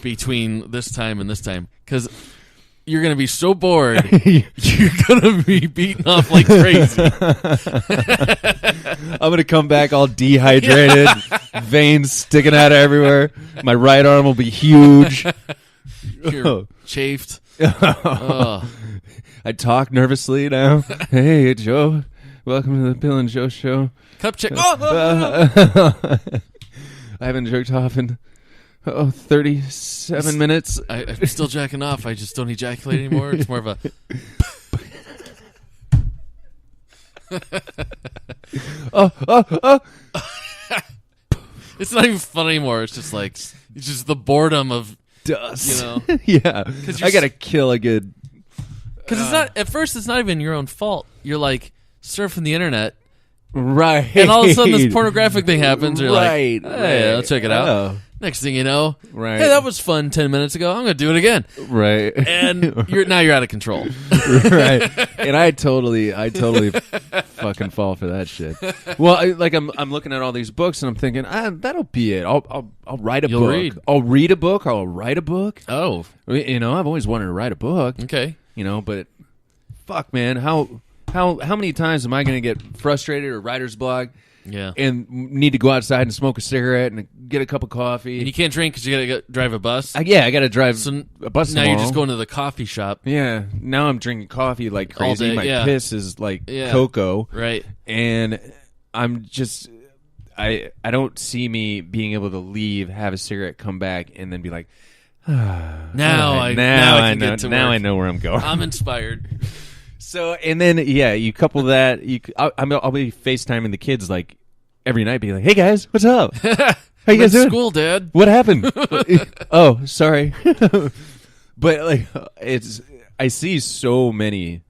between this time and this time because you're going to be so bored, you're going to be beaten off like crazy. I'm going to come back all dehydrated, veins sticking out everywhere. My right arm will be huge. You're chafed. Oh. I talk nervously now. Hey, Joe. Welcome to the Bill and Joe Show. Cup check. I haven't jerked off in 37 minutes. I'm still jacking off. I just don't ejaculate anymore. It's more of a... It's not even fun anymore. It's just like... It's just the boredom of... Dust. You know? Yeah. I got to kill a good... Because it's not... At first, it's not even your own fault. You're like surfing the internet. Right. And all of a sudden, this pornographic thing happens. You're like, hey, right. I'll check it out. Oh. Next thing you know, right. Hey, that was fun 10 minutes ago. I'm going to do it again. Right. And now you're out of control. Right. And I totally fucking fall for that shit. Well, I'm looking at all these books and I'm thinking, that'll be it. I'll write a book. Read. I'll read a book. I'll write a book. Oh. I've always wanted to write a book. Okay. But fuck, man, how many times am I going to get frustrated or writer's block? Yeah. And need to go outside and smoke a cigarette and get a cup of coffee. And you can't drink because you got to drive a bus? I got to drive a bus now tomorrow. You're just going to the coffee shop. Yeah. Now I'm drinking coffee like crazy. All day, My piss is like cocoa. Right. And I'm just... I don't see me being able to leave, have a cigarette, come back, and then be like... now I know where I'm going. I'm inspired. So, and then, you couple that. I'll be FaceTiming the kids like every night, be like, hey guys, what's up? How you guys doing? School, Dad. What happened? Oh, sorry. But like, I see so many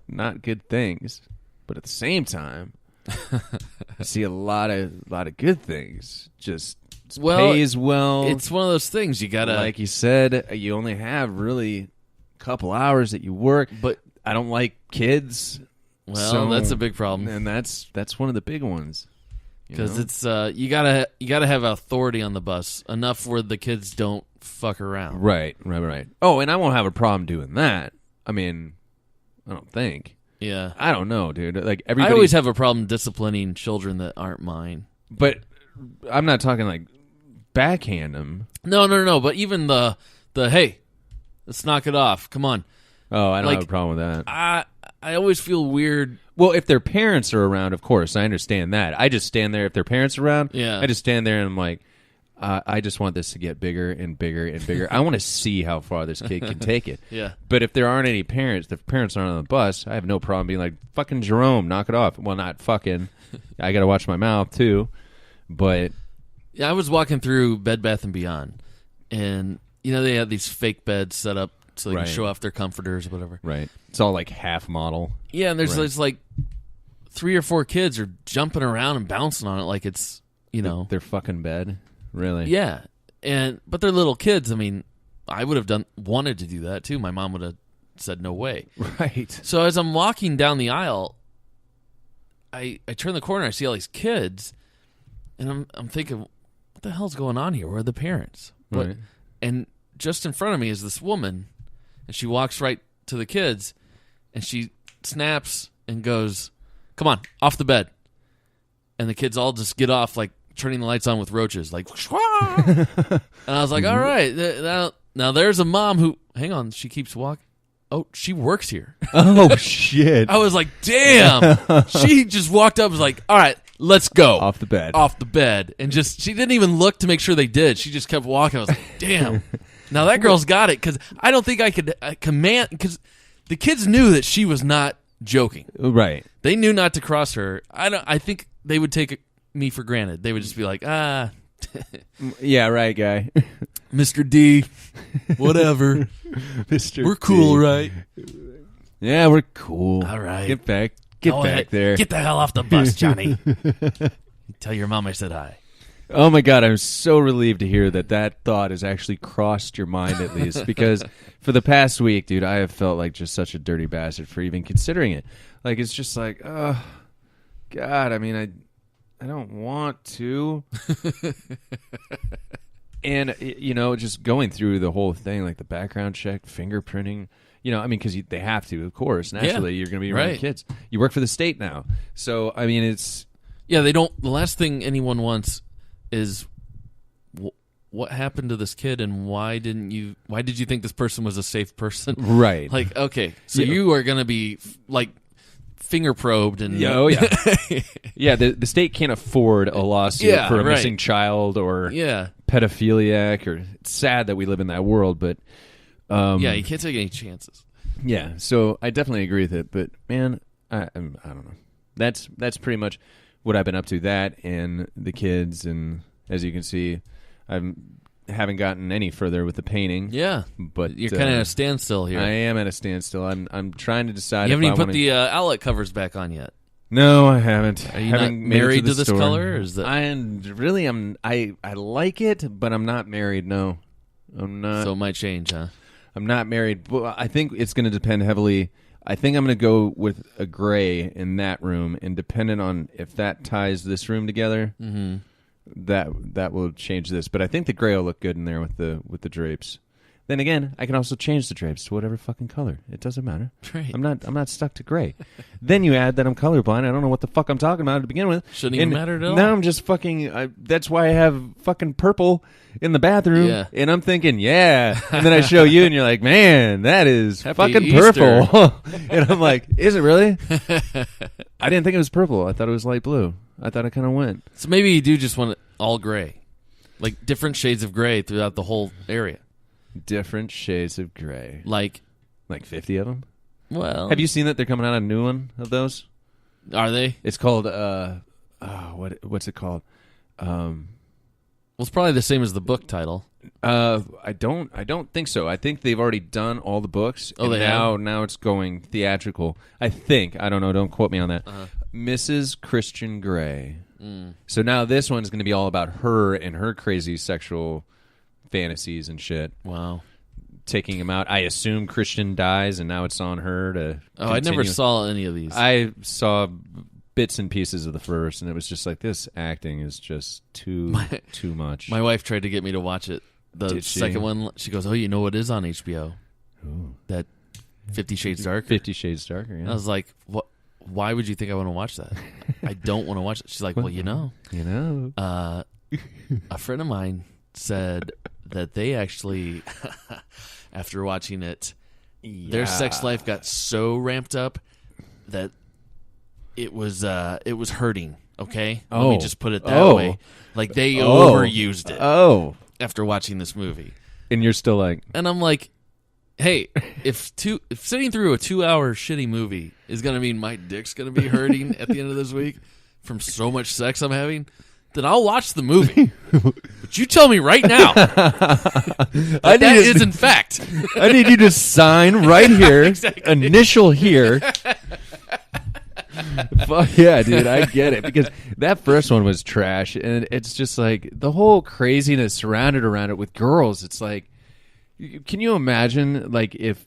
not good things, but at the same time, I see a lot of good things. Just pays well. It's one of those things you gotta, like you said, you only have really a couple hours that you work, but I don't like kids. Well, that's a big problem, and that's one of the big ones. Because it's you gotta have authority on the bus enough where the kids don't fuck around. Right. Oh, and I won't have a problem doing that. I mean, I don't think. Yeah. I don't know, dude. Like everybody, I always have a problem disciplining children that aren't mine. But I'm not talking like backhand them. No. But even the hey, let's knock it off. Come on. Oh, I don't have a problem with that. I always feel weird. Well, if their parents are around, of course, I understand that. I just stand there if their parents are around. Yeah. I just stand there and I'm like, I just want this to get bigger and bigger and bigger. I want to see how far this kid can take it. Yeah. But if there aren't any parents, the parents aren't on the bus, I have no problem being like, fucking Jerome, knock it off. Well, not fucking. I got to watch my mouth, too. But yeah, I was walking through Bed Bath & Beyond, and, they have these fake beds set up so they can show off their comforters or whatever. Right. It's all like half model. Yeah, and there's like 3 or 4 kids are jumping around and bouncing on it like it's, their fucking bed. Really? Yeah. But they're little kids. I mean, I would have wanted to do that too. My mom would have said no way. Right. So as I'm walking down the aisle, I turn the corner, I see all these kids, and I'm thinking, what the hell's going on here? Where are the parents? Right. And just in front of me is this woman, and she walks right to the kids, and she snaps and goes, come on, off the bed. And the kids all just get off, like turning the lights on with roaches, like, and I was like, all right, now there's a mom who, hang on, she keeps walking. Oh, she works here. Oh, shit. I was like, damn. She just walked up and was like, all right, let's go. Off the bed. And she didn't even look to make sure they did. She just kept walking. I was like, damn. Now that girl's got it, because I don't think I could command, because the kids knew that she was not joking. Right. They knew not to cross her. I think they would take me for granted. They would just be like, yeah, right, guy. Mr. D, whatever. Mr. We're cool, D. right? Yeah, we're cool. All right. Get back there. Get the hell off the bus, Johnny. Tell your mom I said hi. Oh, my God. I'm so relieved to hear that thought has actually crossed your mind, at least, because for the past week, dude, I have felt like just such a dirty bastard for even considering it. Like, it's just like, oh, God, I mean, I don't want to. And, just going through the whole thing, like the background check, fingerprinting, because they have to, of course. Naturally, you're going to be around kids. You work for the state now. So, I mean, it's... Yeah, they don't... The last thing anyone wants is... What happened to this kid, and why did you think this person was a safe person? Right. Like, okay, so you are going to be, like, finger probed and... Yeah, yeah, the state can't afford a lawsuit for a missing child or pedophiliac, or it's sad that we live in that world, but... you can't take any chances. Yeah, so I definitely agree with it, but, man, I don't know. That's pretty much what I've been up to, that and the kids, and as you can see... I haven't gotten any further with the painting. Yeah, but you're kind of at a standstill here. I am at a standstill. I'm trying to decide. You haven't even put the outlet covers back on yet. No, I haven't. Are you not married to this color? Or is that... I like it, but I'm not married. No, I'm not. So it might change, huh? I'm not married. But I think it's going to depend heavily. I think I'm going to go with a gray in that room, and depending on if that ties this room together. Mm-hmm. That will change this, but I think the gray will look good in there with the drapes. Then again, I can also change the drapes to whatever fucking color. It doesn't matter. Right. I'm not stuck to gray. Then you add that I'm colorblind. I don't know what the fuck I'm talking about to begin with. Shouldn't even matter at all. Now I'm just fucking. That's why I have fucking purple in the bathroom. Yeah. And I'm thinking, and then I show you, and you're like, man, that is Happy fucking Easter. purple. And I'm like, is it really? I didn't think it was purple. I thought it was light blue. I thought it kind of went. So maybe you do just want it all gray, like different shades of gray throughout the whole area. Different shades of gray, like 50 of them. Well, have you seen that they're coming out a new one of those? Are they? It's called what's it called? Well, it's probably the same as the book title. I don't think so. I think they've already done all the books. Oh, and now it's going theatrical. I think. I don't know. Don't quote me on that. Mrs. Christian Grey. So now this one's going to be all about her and her crazy sexual fantasies and shit. Wow. Taking him out. I assume Christian dies, and now it's on her to continue. I never saw any of these. I saw bits and pieces of the first, and it was just like, this acting is just too much. My wife tried to get me to watch it. The second one, she goes, "Oh, you know what is on HBO? Ooh. That 50 Shades Darker." 50 Shades Darker, yeah. I was like, "What? Why would you think I want to watch that?" I don't want to watch it. She's like, "Well, a friend of mine said that they actually, after watching it, their sex life got so ramped up that it was hurting." Okay, let me just put it that way. Like they overused it. After watching this movie, and you're still like, and I'm like, hey, if sitting through a 2-hour shitty movie is gonna mean my dick's gonna be hurting at the end of this week from so much sex I'm having, then I'll watch the movie. But you tell me right now that is in fact. I need you to sign right here, exactly. Initial here. Fuck yeah, dude, I get it, because that first one was trash, and it's just like the whole craziness surrounded around it with girls. It's like, can you imagine, like, if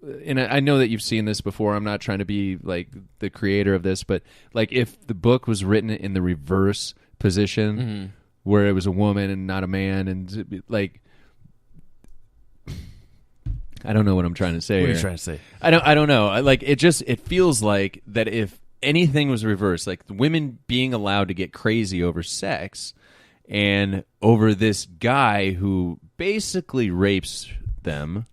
and I know that you've seen this before. I'm not trying to be like the creator of this, but like if the book was written in the reverse position, where it was a woman and not a man, and like, I don't know what I'm trying to say. What are you trying to say? I don't know. Like it feels like that if anything was reversed, like women being allowed to get crazy over sex and over this guy who basically rapes them.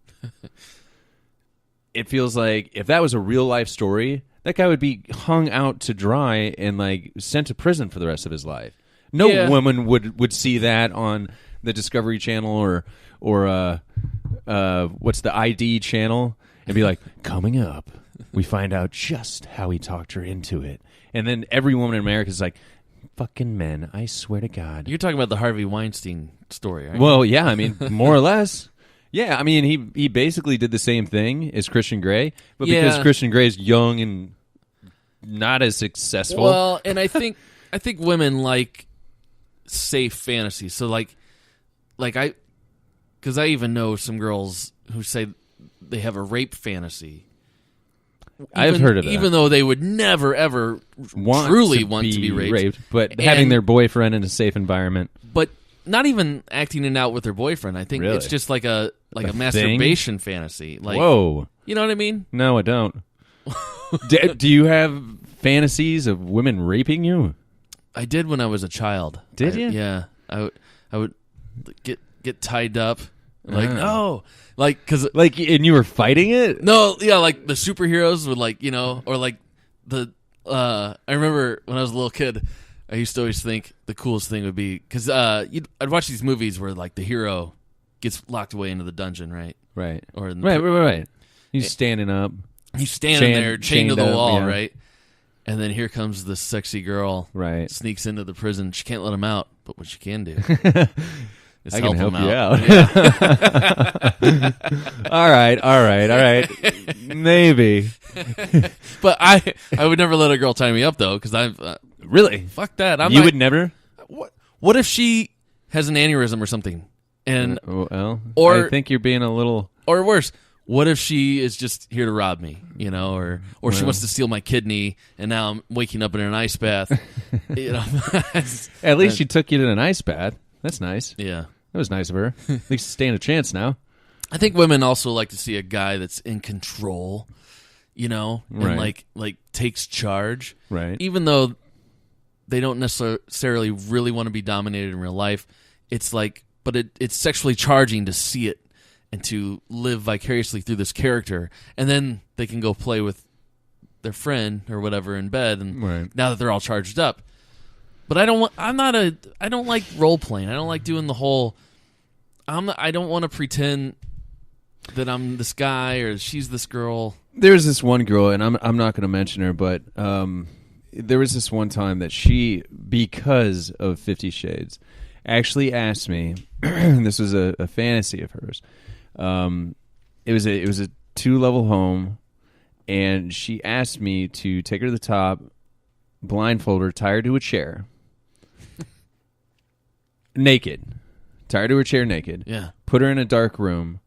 It feels like if that was a real life story, that guy would be hung out to dry and like sent to prison for the rest of his life. No woman would see that on the Discovery Channel or what's the ID channel and be like, coming up, we find out just how he talked her into it. And then every woman in America is like, fucking men, I swear to God. You're talking about the Harvey Weinstein story, right? Well, yeah, I mean, more or less. Yeah, I mean, he basically did the same thing as Christian Grey, but because Christian Grey's young and not as successful. Well, and I think women like safe fantasy. So because I even know some girls who say they have a rape fantasy. I've heard of that. Even though they would never, ever truly want to be raped. But having their boyfriend in a safe environment. But not even acting it out with her boyfriend. I think Really? it's just like a A masturbation fantasy. Like, Whoa. you know what I mean? No, I don't. Do you have fantasies of women raping you? I did when I was a child. Did you? Yeah. I would get tied up. Like, Ah. no. Like, because... Like, and you were fighting it? No, yeah, like the superheroes would like, or like the... I remember when I was a little kid, I used to always think the coolest thing would be... Because I'd watch these movies where like the hero gets locked away into the dungeon, right? Right. Or in the Right. He's standing up. He's standing there, chained to the up, wall, yeah. right? And then here comes this sexy girl, Right. sneaks into the prison. She can't let him out, but what she can do is I can help him you out. out. All right. Maybe. But I would never let a girl tie me up though, because I've Really? fuck that. You would never? What if she has an aneurysm or something, and Well, or- I think you're being a little... or worse? What if she is just here to rob me, or she Well. wants to steal my kidney, and now I'm waking up in an ice bath? At least she took you to an ice bath. That's nice. Yeah. That was nice of her. At least stand a chance now. I think women also like to see a guy that's in control, and Right. like takes charge, Right. even though they don't necessarily really want to be dominated in real life. It's like, but it's sexually charging to see it and to live vicariously through this character, and then they can go play with their friend or whatever in bed, and Right. now that they're all charged up. But I don't like role playing. I don't like doing the whole. I don't want to pretend that I'm this guy or she's this girl. There's this one girl, and I'm not going to mention her, but there was this one time that she, because of 50 Shades, actually asked me. This was a fantasy of hers. It was a 2-level home, and she asked me to take her to the top, blindfold her, tie her to a chair, naked, tie her to a chair naked, Yeah. put her in a dark room,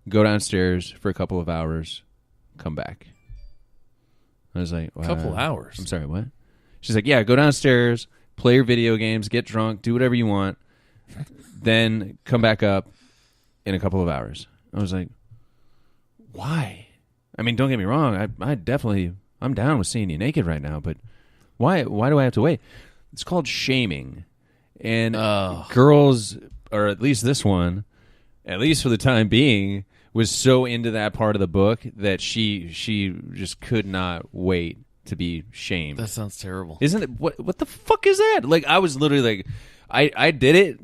go downstairs for a couple of hours, come back. I was like, Couple hours. I'm sorry, what? She's like, yeah, go downstairs, play your video games, get drunk, do whatever you want, then come back up in a couple of hours. I was like, why? I mean, don't get me wrong. I'm down with seeing you naked right now, but why do I have to wait? It's called shaming. And girls, or at least this one, at least for the time being, was so into that part of the book that she just could not wait to be shamed. That sounds terrible. Isn't it? What the fuck is that? Like, I was literally like, I did it.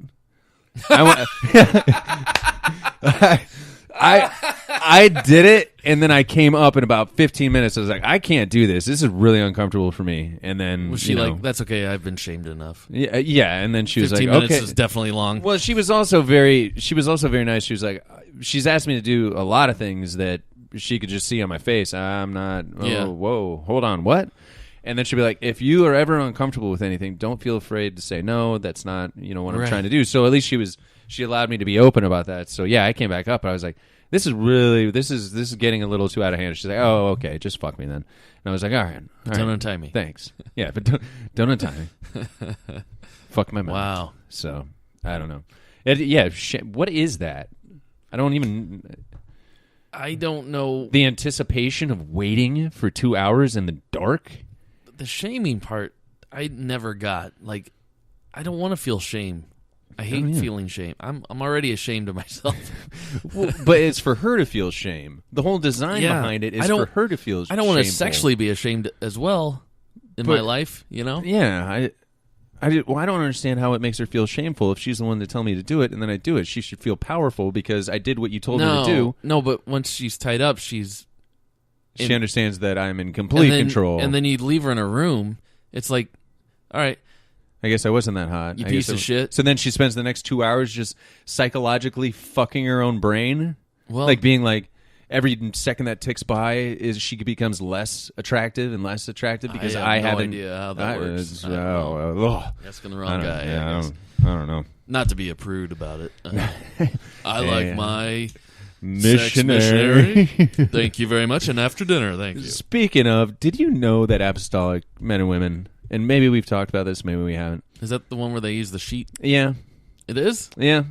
I did it, and then I came up in about 15 minutes. I was like, I can't do this. This is really uncomfortable for me. And then Was she like, that's okay, I've been shamed enough? yeah. And then she was 15 like, minutes okay. is definitely long. Well, she was also very nice. She was like, she's asked me to do a lot of things that she could just see on my face. I'm not. Oh, Yeah. Whoa, hold on, what? And then she'd be like, if you are ever uncomfortable with anything, don't feel afraid to say no. That's not what I'm Right. trying to do. So at least she allowed me to be open about that. So yeah, I came back up. I was like, this is getting a little too out of hand. She's like, oh, okay, just fuck me then. And I was like, all right. Don't untie me. Thanks. Yeah, but don't untie me. Fuck my mouth. Wow. So I don't know. What is that? I don't know. The anticipation of waiting for 2 hours in the dark. The shaming part, I never got. Like, I don't want to feel shame. I hate feeling shame. I'm already ashamed of myself. Well, but it's for her to feel shame. The whole design behind it is for her to feel. I don't want to shameful. sexually be ashamed as well in my life. Yeah, I don't understand how it makes her feel shameful if she's the one to tell me to do it and then I do it. She should feel powerful because I did what you told her to do. No, but once she's tied up, she understands that I'm in complete control. And then you leave her in a room. It's like, all right. I guess I wasn't that hot. You piece of shit. So then she spends the next 2 hours just psychologically fucking her own brain. Well, like being like, every second that ticks by she becomes less attractive and less attractive because I have no haven't idea how that works. Asking the wrong guy. I don't know. Not to be a prude about it. I like my missionary. Thank you very much. And after dinner, thank you. Speaking of, did you know that apostolic men and women, and maybe we've talked about this, maybe we haven't. Is that the one where they use the sheet? Yeah. It is? Yeah.